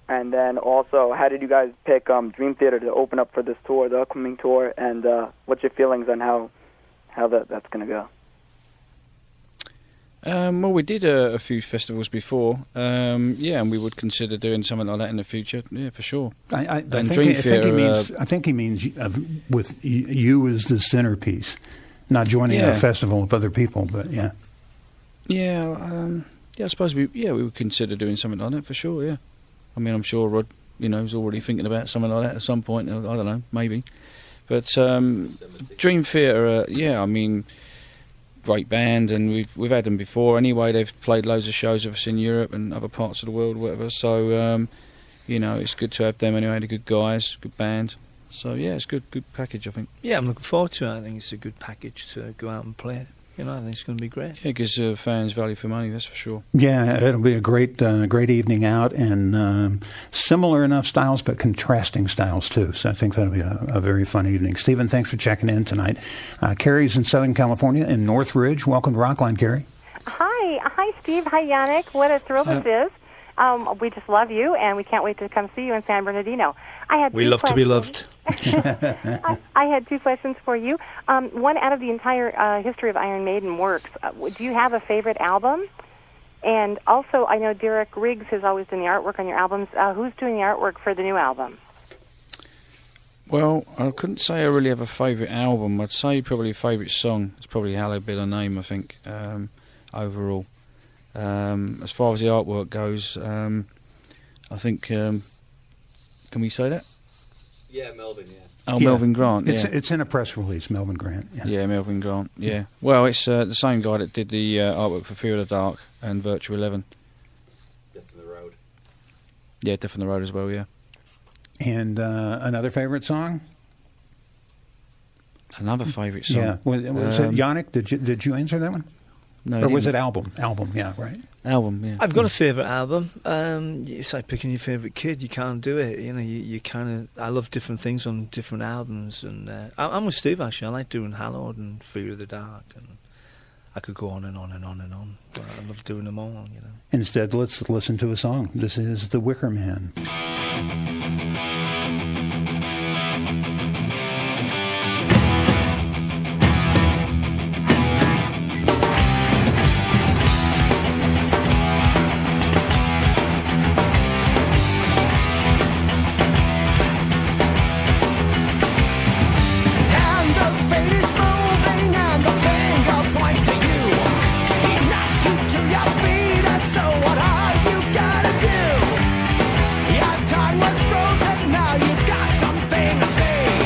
And then also, how did you guys pick Dream Theater to open up for this tour, the upcoming tour? And what's your feelings on how that's going to go? Well, we did a few festivals before, and we would consider doing something like that in the future. Yeah, for sure. I think he means with you as the centerpiece, not joining a festival with other people. But yeah. Yeah, I suppose we would consider doing something like that for sure. Yeah. I mean, I'm sure Rod, is already thinking about something like that at some point. I don't know, maybe. But Dream Theater, I mean, great band, and we've had them before. Anyway, they've played loads of shows with us in Europe and other parts of the world, whatever. So, it's good to have them anyway. They're good guys, good band. So yeah, it's good package, I think. Yeah, I'm looking forward to it. I think it's a good package to go out and play. I think it's going to be great. Yeah, it gives fans value for money, that's for sure. Yeah, it'll be a great evening out, and similar enough styles, but contrasting styles too. So I think that'll be a very fun evening. Stephen, thanks for checking in tonight. Carrie's in Southern California, in Northridge. Welcome to Rockline, Carrie. Hi, Steve. Hi, Janick. What a thrill this is. We just love you, and we can't wait to come see you in San Bernardino. We love to be loved. I had two questions for you. One, out of the entire history of Iron Maiden works, do you have a favorite album? And also, I know Derek Riggs has always done the artwork on your albums. Who's doing the artwork for the new album? Well, I couldn't say I really have a favourite album. I'd say probably a favourite song. It's probably Hallowed Be Thy Name, I think, overall. As far as the artwork goes, I think... can we say that? Yeah, Melvin, yeah. Oh, yeah. Melvin Grant, yeah. It's in a press release, Melvin Grant. Yeah, Melvin Grant, yeah. Well, it's the same guy that did the artwork for Fear of the Dark and Virtua 11. Death on the Road. Yeah, Death on the Road as well, yeah. And another favourite song? Another favourite song? Yeah. Was it Janick? Did you answer that one? No. Or was it album? Album, yeah, right. Album, yeah. I've got a favourite album. It's like picking your favourite kid. You can't do it. You kind of... I love different things on different albums. And I'm with Steve, actually. I like doing Hallowed and Fear of the Dark. And I could go on and on and on and on. But I love doing them all, Instead, let's listen to a song. This is The Wicker Man. Your tongue was frozen, now you've got something to say.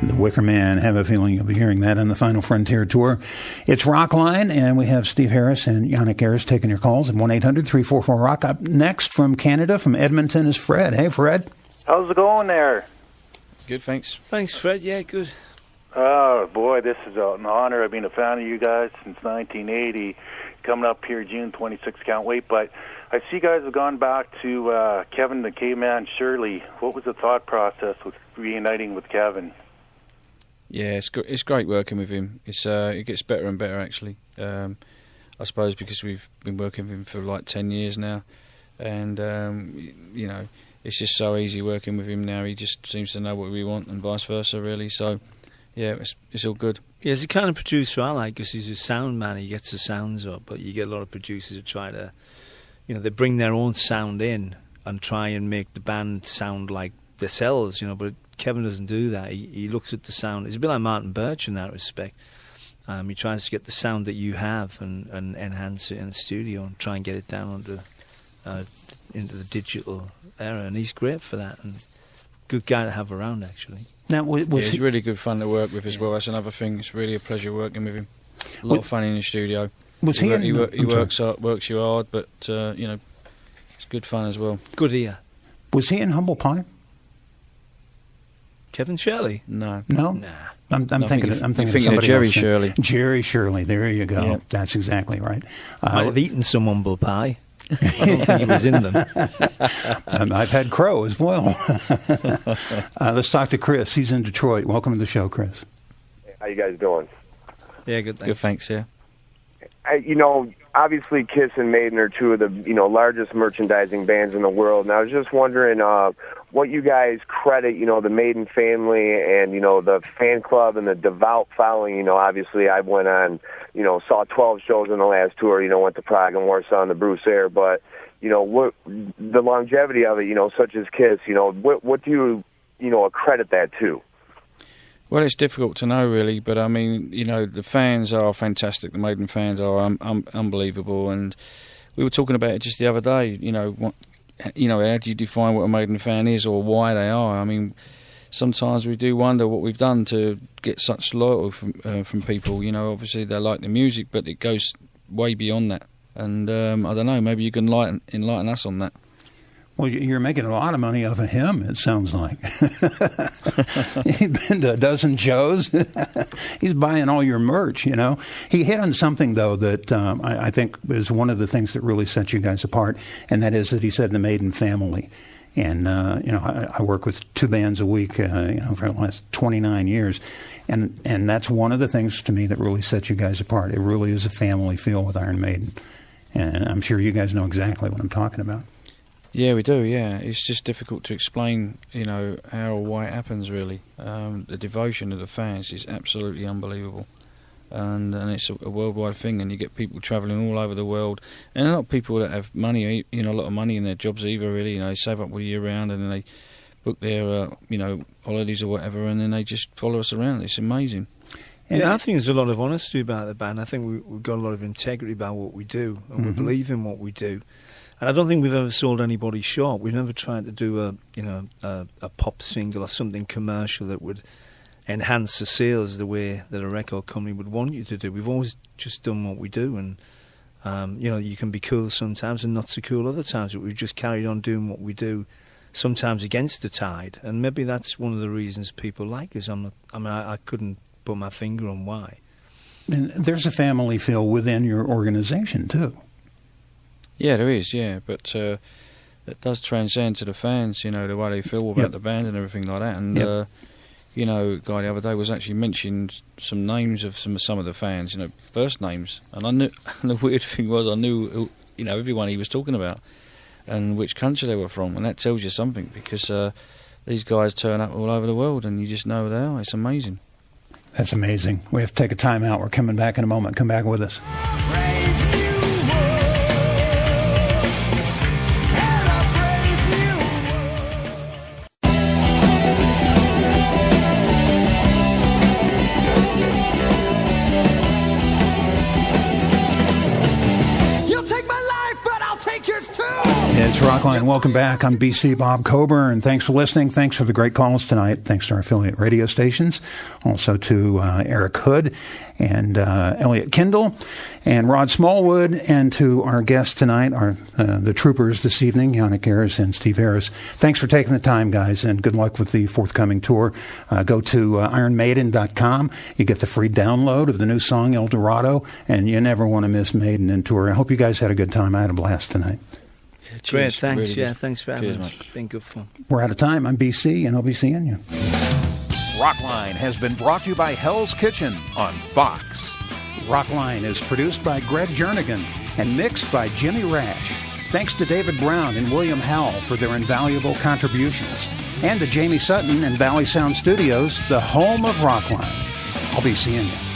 The Wicker Man. Have a feeling you'll be hearing that on the Final Frontier Tour. It's Rockline, and we have Steve Harris and Janick Gers taking your calls at 1-800-344-ROCK. Up next from Canada, from Edmonton, is Fred. Hey, Fred. How's it going there? Good, thanks. Thanks, Fred. Yeah, good. Oh, boy, this is an honor. I've been a fan of you guys since 1980. Coming up here June 26th, can't wait. But I see you guys have gone back to Kevin the Caveman Shirley. What was the thought process with reuniting with Kevin? Yeah, it's great working with him. It gets better and better, actually. I suppose because we've been working with him for like 10 years now. And, you know, it's just so easy working with him now. He just seems to know what we want and vice versa, really. So, yeah, it's all good. Yeah, he's the kind of producer I like because he's a sound man. He gets the sounds up, but you get a lot of producers who try to, you know, they bring their own sound in and try and make the band sound like themselves, you know, but Kevin doesn't do that. He looks at the sound. It's a bit like Martin Birch in that respect. He tries to get the sound that you have and enhance it in the studio and try and get it down into the digital era, and he's great for that and good guy to have around, actually. Now, he's really good fun to work with as well. That's another thing. It's really a pleasure working with him. A lot of fun in the studio. He works you hard, but you know, it's good fun as well. Good ear. Was he in Humble Pie? Kevin Shirley? No. Nah. I'm thinking of somebody Jerry else. Shirley. Jerry Shirley. There you go. Yeah. That's exactly right. Might have eaten some humble pie. I don't think he was in them. I've had crow as well. Let's talk to Chris. He's in Detroit. Welcome to the show, Chris. How you guys doing? Yeah, good. Thanks. Good, thanks. Yeah. You know, obviously, Kiss and Maiden are two of the largest merchandising bands in the world. And I was just wondering what you guys credit the Maiden family and the fan club and the devout following. Obviously, I went on saw 12 shows in the last tour. Went to Prague and Warsaw and the Bruce Air. But what the longevity of it, such as Kiss, what do you accredit that to? Well, it's difficult to know, really, but I mean, the fans are fantastic. The Maiden fans are unbelievable, and we were talking about it just the other day. How do you define what a Maiden fan is or why they are? I mean, sometimes we do wonder what we've done to get such loyalty from people. Obviously they like the music, but it goes way beyond that. And I don't know, maybe you can enlighten us on that. Well, you're making a lot of money off of him, it sounds like. He's been to a dozen shows. He's buying all your merch, He hit on something, though, that I think is one of the things that really sets you guys apart, and that is that he said the Maiden family. And, I work with two bands a week, for the last 29 years. And that's one of the things to me that really sets you guys apart. It really is a family feel with Iron Maiden. And I'm sure you guys know exactly what I'm talking about. Yeah, we do, yeah. It's just difficult to explain, how or why it happens, really. The devotion of the fans is absolutely unbelievable. And it's a worldwide thing, and you get people travelling all over the world. And they're not people that have money, a lot of money in their jobs either, really. They save up all year round, and then they book their, holidays or whatever, and then they just follow us around. It's amazing. Yeah, I think there's a lot of honesty about the band. I think we've got a lot of integrity about what we do, and we believe in what we do. And I don't think we've ever sold anybody short. We've never tried to do a pop single or something commercial that would enhance the sales the way that a record company would want you to do. We've always just done what we do, and you can be cool sometimes and not so cool other times, but we've just carried on doing what we do, sometimes against the tide, and maybe that's one of the reasons people like us. I couldn't put my finger on why. And there's a family feel within your organization too. Yeah, there is, yeah, but it does transcend to the fans, the way they feel about the band and everything like that. And, Guy the other day was actually mentioned some names of some of the fans, first names. And I knew, and the weird thing was I knew, everyone he was talking about and which country they were from. And that tells you something, because these guys turn up all over the world and you just know who they are. It's amazing. That's amazing. We have to take a time out. We're coming back in a moment. Come back with us. You'll take my life, but I'll take yours too. It's Rockline. Welcome back. I'm BC Bob Coburn. Thanks for listening. Thanks for the great calls tonight. Thanks to our affiliate radio stations. Also to Eric Hood and Elliot Kindle and Rod Smallwood, and to our guests tonight, the troopers this evening, Janick Gers and Steve Harris. Thanks for taking the time, guys, and good luck with the forthcoming tour. Go to ironmaiden.com. You get the free download of the new song El Dorado, and you never want to miss Maiden in tour. I hope you guys had a good time. I had a blast tonight. Great, thanks. Really Thanks for having us. mate. It's been good fun. We're out of time. I'm BC, and I'll be seeing you. Rockline has been brought to you by Hell's Kitchen on Fox. Rockline is produced by Greg Jernigan and mixed by Jimmy Rash. Thanks to David Brown and William Howell for their invaluable contributions. And to Jamie Sutton and Valley Sound Studios, the home of Rockline. I'll be seeing you.